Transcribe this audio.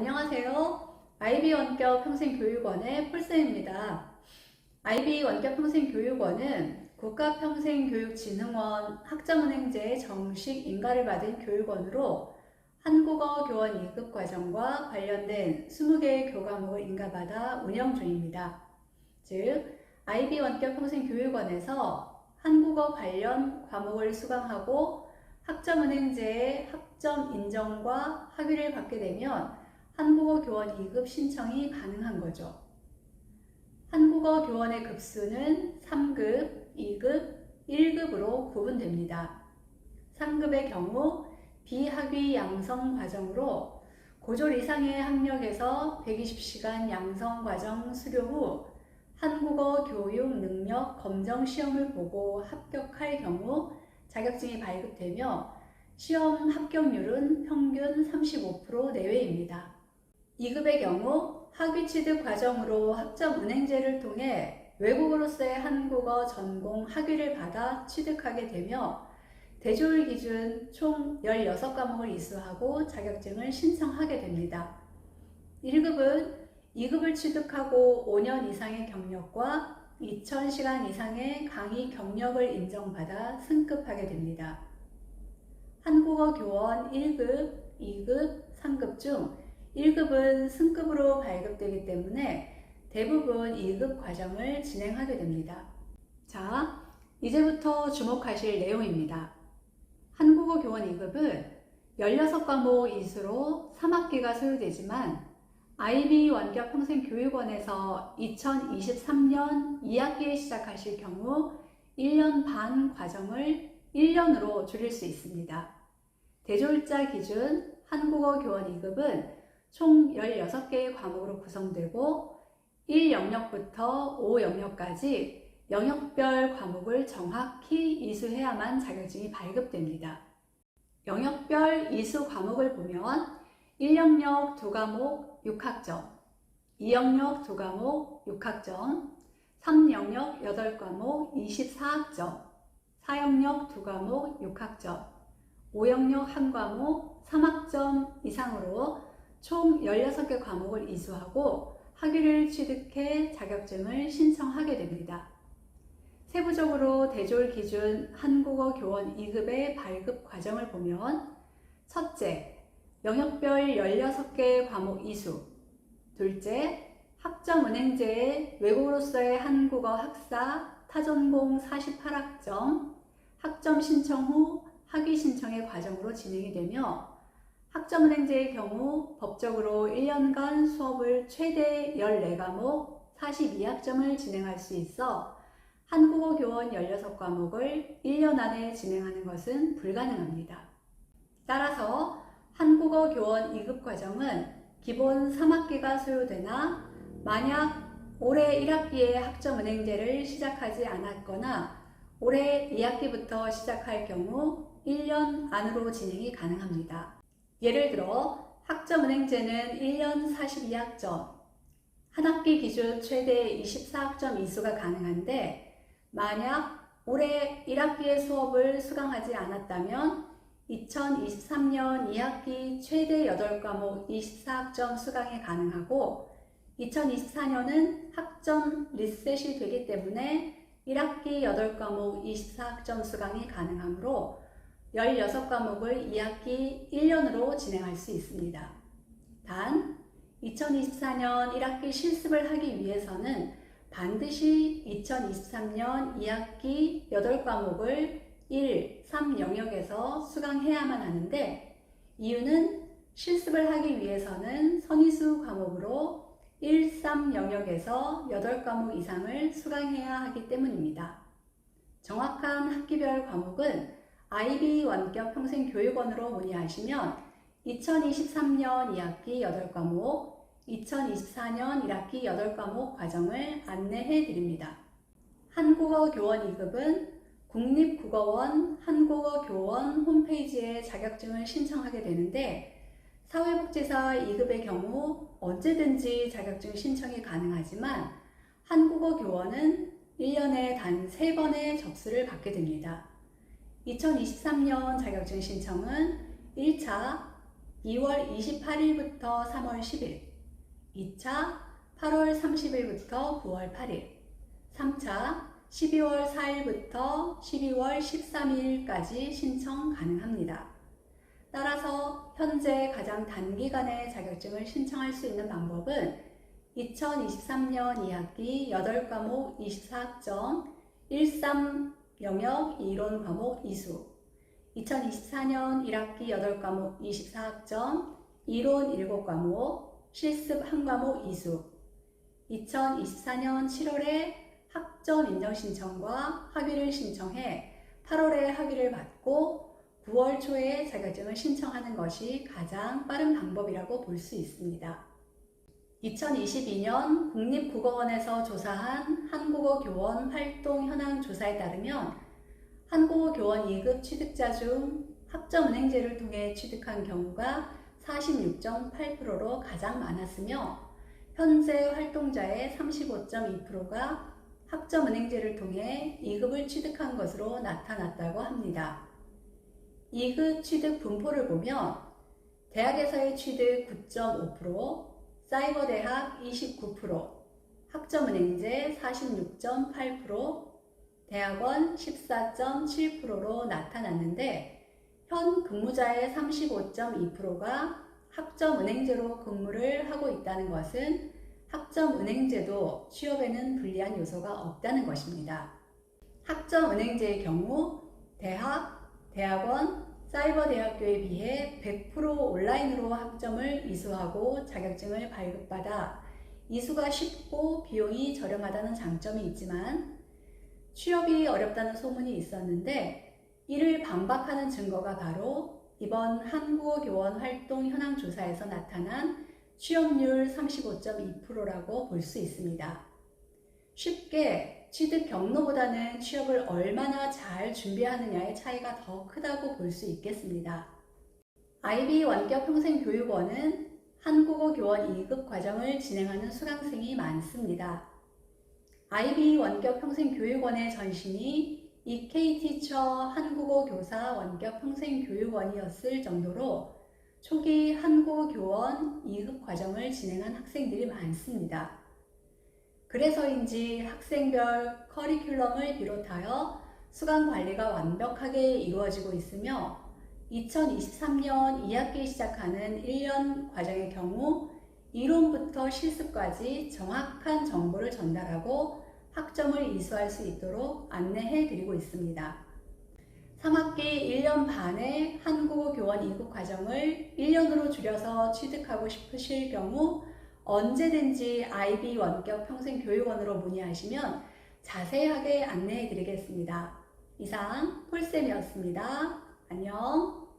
안녕하세요. IB 원격 평생교육원의 폴쌤입니다. IB 원격 평생교육원은 국가평생교육진흥원 학점은행제 정식 인가를 받은 교육원으로 한국어 교원 2급 과정과 관련된 20개의 교과목을 인가받아 운영 중입니다. 즉, IB 원격 평생교육원에서 한국어 관련 과목을 수강하고 학점은행제의 학점 인정과 학위를 받게 되면 한국어 교원 2급 신청이 가능한 거죠. 한국어 교원의 급수는 3급, 2급, 1급으로 구분됩니다. 3급의 경우 비학위 양성 과정으로 고졸 이상의 학력에서 120시간 양성 과정 수료 후 한국어 교육 능력 검정 시험을 보고 합격할 경우 자격증이 발급되며 시험 합격률은 평균 35% 내외입니다. 2급의 경우 학위 취득 과정으로 학점은행제를 통해 외국어로서의 한국어 전공 학위를 받아 취득하게 되며 대졸 기준 총 16과목을 이수하고 자격증을 신청하게 됩니다. 1급은 2급을 취득하고 5년 이상의 경력과 2000시간 이상의 강의 경력을 인정받아 승급하게 됩니다. 한국어 교원 1급, 2급, 3급 중 1급은 승급으로 발급되기 때문에 대부분 2급 과정을 진행하게 됩니다. 자, 이제부터 주목하실 내용입니다. 한국어 교원 2급은 16과목 이수로 3학기가 소요되지만 IB 원격 평생교육원에서 2023년 2학기에 시작하실 경우 1년 반 과정을 1년으로 줄일 수 있습니다. 대졸자 기준 한국어 교원 2급은 총 16개의 과목으로 구성되고 1영역부터 5영역까지 영역별 과목을 정확히 이수해야만 자격증이 발급됩니다. 영역별 이수 과목을 보면 1영역 2과목 6학점, 2영역 2과목 6학점, 3영역 8과목 24학점, 4영역 2과목 6학점, 5영역 1과목 3학점 이상으로 총 16개 과목을 이수하고 학위를 취득해 자격증을 신청하게 됩니다. 세부적으로 대졸 기준 한국어 교원 2급의 발급 과정을 보면 첫째, 영역별 16개 과목 이수. 둘째, 학점은행제의 외국어로서의 한국어 학사 타전공 48학점 학점 신청 후 학위 신청의 과정으로 진행이 되며 학점은행제의 경우 법적으로 1년간 수업을 최대 14과목 42학점을 진행할 수 있어 한국어 교원 16과목을 1년 안에 진행하는 것은 불가능합니다. 따라서 한국어 교원 2급 과정은 기본 3학기가 소요되나 만약 올해 1학기에 학점은행제를 시작하지 않았거나 올해 2학기부터 시작할 경우 1년 안으로 진행이 가능합니다. 예를 들어 학점은행제는 1년 42학점, 한 학기 기준 최대 24학점 이수가 가능한데 만약 올해 1학기의 수업을 수강하지 않았다면 2023년 2학기 최대 8과목 24학점 수강이 가능하고 2024년은 학점 리셋이 되기 때문에 1학기 8과목 24학점 수강이 가능하므로 16과목을 2학기 1년으로 진행할 수 있습니다. 단, 2024년 1학기 실습을 하기 위해서는 반드시 2023년 2학기 8과목을 1, 3 영역에서 수강해야만 하는데 이유는 실습을 하기 위해서는 선의수 과목으로 1, 3 영역에서 8과목 이상을 수강해야 하기 때문입니다. 정확한 학기별 과목은 IB 원격 평생교육원으로 문의하시면 2023년 2학기 8과목, 2024년 1학기 8과목 과정을 안내해 드립니다. 한국어 교원 2급은 국립국어원 한국어 교원 홈페이지에 자격증을 신청하게 되는데 사회복지사 2급의 경우 언제든지 자격증 신청이 가능하지만 한국어 교원은 1년에 단 3번의 접수를 받게 됩니다. 2023년 자격증 신청은 1차 2월 28일부터 3월 10일, 2차 8월 30일부터 9월 8일, 3차 12월 4일부터 12월 13일까지 신청 가능합니다. 따라서 현재 가장 단기간에 자격증을 신청할 수 있는 방법은 2023년 2학기 8과목 24학점 13 영역 이론 과목 이수, 2024년 1학기 8과목 24학점 이론 7과목 실습 1과목 이수, 2024년 7월에 학점 인정 신청과 학위를 신청해 8월에 학위를 받고 9월 초에 자격증을 신청하는 것이 가장 빠른 방법이라고 볼 수 있습니다. 2022년 국립국어원에서 조사한 한국어 교원 활동 현황 조사에 따르면 한국어 교원 2급 취득자 중 학점은행제를 통해 취득한 경우가 46.8%로 가장 많았으며 현재 활동자의 35.2%가 학점은행제를 통해 2급을 취득한 것으로 나타났다고 합니다. 2급 취득 분포를 보면 대학에서의 취득 9.5%, 사이버대학 29%, 학점은행제 46.8%, 대학원 14.7%로 나타났는데 현 근무자의 35.2%가 학점은행제로 근무를 하고 있다는 것은 학점은행제도 취업에는 불리한 요소가 없다는 것입니다. 학점은행제의 경우 대학, 대학원, 사이버대학교에 비해 100% 온라인으로 학점을 이수하고 자격증을 발급받아 이수가 쉽고 비용이 저렴하다는 장점이 있지만 취업이 어렵다는 소문이 있었는데 이를 반박하는 증거가 바로 이번 한국어 교원 활동 현황 조사에서 나타난 취업률 35.2%라고 볼 수 있습니다. 쉽게 취득 경로보다는 취업을 얼마나 잘 준비하느냐의 차이가 더 크다고 볼 수 있겠습니다. IB 원격 평생교육원은 한국어 교원 2급 과정을 진행하는 수강생이 많습니다. IB 원격 평생교육원의 전신이 EK티처 한국어 교사 원격 평생교육원이었을 정도로 초기 한국어 교원 2급 과정을 진행한 학생들이 많습니다. 그래서인지 학생별 커리큘럼을 비롯하여 수강 관리가 완벽하게 이루어지고 있으며 2023년 2학기 시작하는 1년 과정의 경우 이론부터 실습까지 정확한 정보를 전달하고 학점을 이수할 수 있도록 안내해 드리고 있습니다. 3학기 1년 반의 한국어 교원 2급 과정을 1년으로 줄여서 취득하고 싶으실 경우 언제든지 IB 원격 평생교육원으로 문의하시면 자세하게 안내해 드리겠습니다. 이상 폴쌤이었습니다. 안녕.